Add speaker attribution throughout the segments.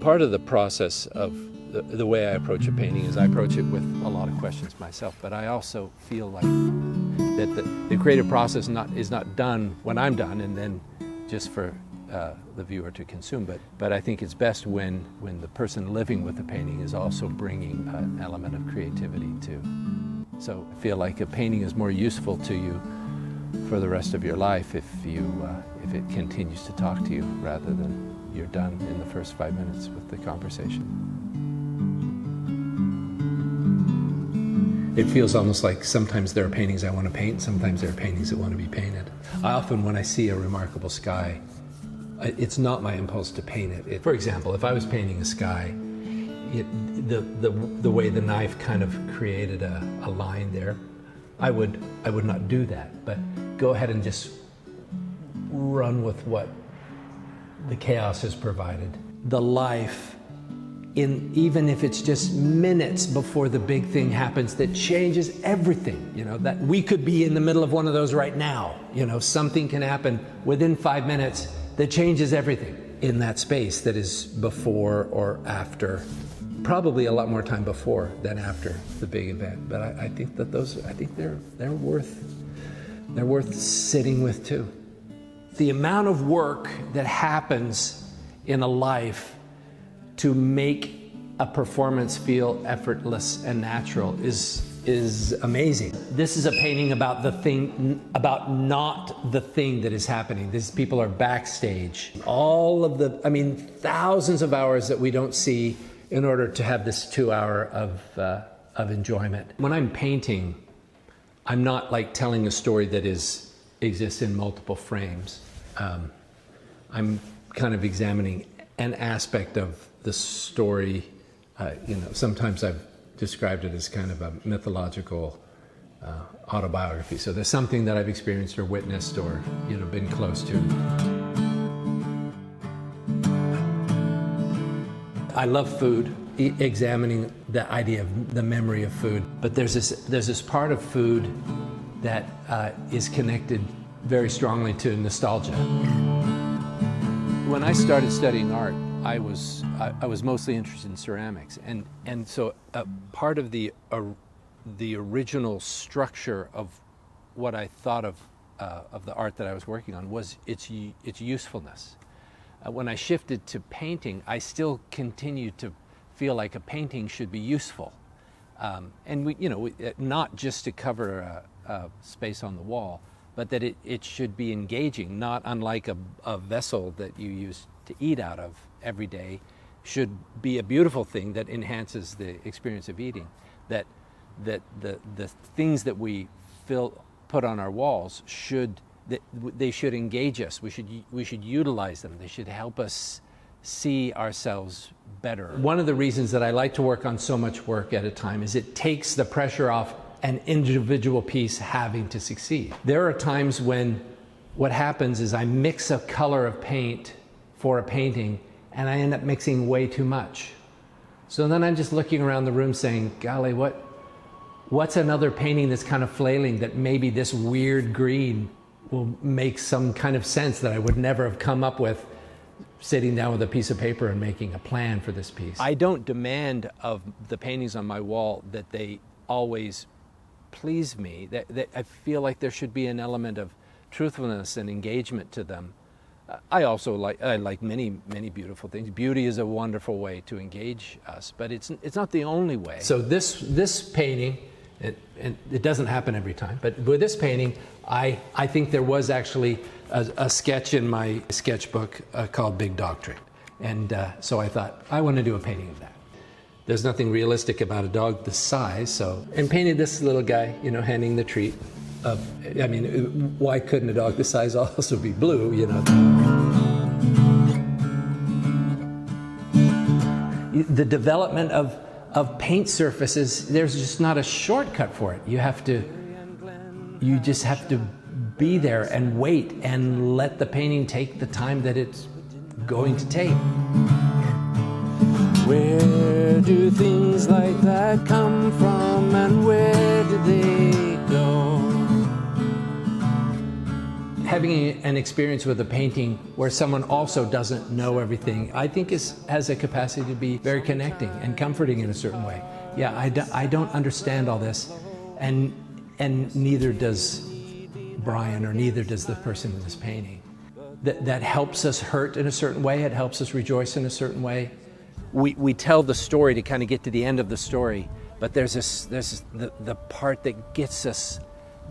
Speaker 1: Part of the process of the way I approach a painting is I approach it with a lot of questions myself, but I also feel like that the creative process is not done when I'm done and then just for the viewer to consume, but I think it's best when the person living with the painting is also bringing an element of creativity too. So I feel like a painting is more useful to you for the rest of your life if it continues to talk to you rather than you're done in the first 5 minutes with the conversation. It feels almost like sometimes there are paintings I want to paint, sometimes there are paintings that want to be painted. I often, when I see a remarkable sky, it's not my impulse to paint it. For example, if I was painting a sky, the way the knife kind of created a line there, I would not do that, but go ahead and just run with what the chaos has provided. The life, even if it's just minutes before the big thing happens that changes everything, that we could be in the middle of one of those right now. Something can happen within 5 minutes that changes everything in that space that is before or after. Probably a lot more time before than after the big event, but I think that they're worth sitting with too. The amount of work that happens in a life to make a performance feel effortless and natural is amazing. This is a painting about the thing, about not the thing that is happening. These people are backstage. All of thousands of hours that we don't see in order to have this 2 hour of enjoyment. When I'm painting, I'm not like telling a story that exists in multiple frames. I'm kind of examining an aspect of the story. Sometimes I've described it as kind of a mythological autobiography. So there's something that I've experienced or witnessed or been close to. I love food, examining the idea of the memory of food. But there's this part of food that is connected very strongly to nostalgia. When I started studying art, I was mostly interested in ceramics, and so part of the original structure of what I thought of the art that I was working on was its usefulness. When I shifted to painting, I still continued to feel like a painting should be useful, and not just to cover a space on the wall, but that it should be engaging, not unlike a vessel that you use to eat out of every day, should be a beautiful thing that enhances the experience of eating. That the things that we put on our walls they should engage us. We should utilize them. They should help us see ourselves better. One of the reasons that I like to work on so much work at a time is it takes the pressure off an individual piece having to succeed. There are times when what happens is I mix a color of paint for a painting and I end up mixing way too much. So then I'm just looking around the room saying, golly, what's another painting that's kind of flailing that maybe this weird green will make some kind of sense that I would never have come up with sitting down with a piece of paper and making a plan for this piece. I don't demand of the paintings on my wall that they always please me. That I feel like there should be an element of truthfulness and engagement to them. I also like many beautiful things. Beauty is a wonderful way to engage us, but it's not the only way. So this painting, and it doesn't happen every time, but with this painting, I think there was actually a sketch in my sketchbook called Big Dog Treat, and so I thought I want to do a painting of that. There's nothing realistic about a dog this size, and painted this little guy, handing the treat. Why couldn't a dog this size also be blue, The development of paint surfaces, there's just not a shortcut for it. You just have to be there and wait and let the painting take the time that it's going to take. Where do things like that come from, and where do they go? having an experience with a painting where someone also doesn't know everything, I think has a capacity to be very connecting and comforting in a certain way. Yeah, I don't understand all this, and neither does Brian, or neither does the person in this painting. That helps us hurt in a certain way, it helps us rejoice in a certain way. We tell the story to kind of get to the end of the story, but there's the part that gets us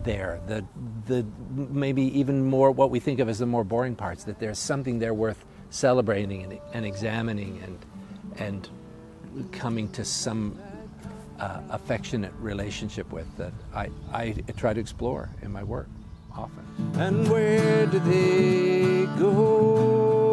Speaker 1: there, the maybe even more what we think of as the more boring parts, that there's something there worth celebrating and examining and coming to some affectionate relationship with, that I try to explore in my work often.
Speaker 2: And where do they go?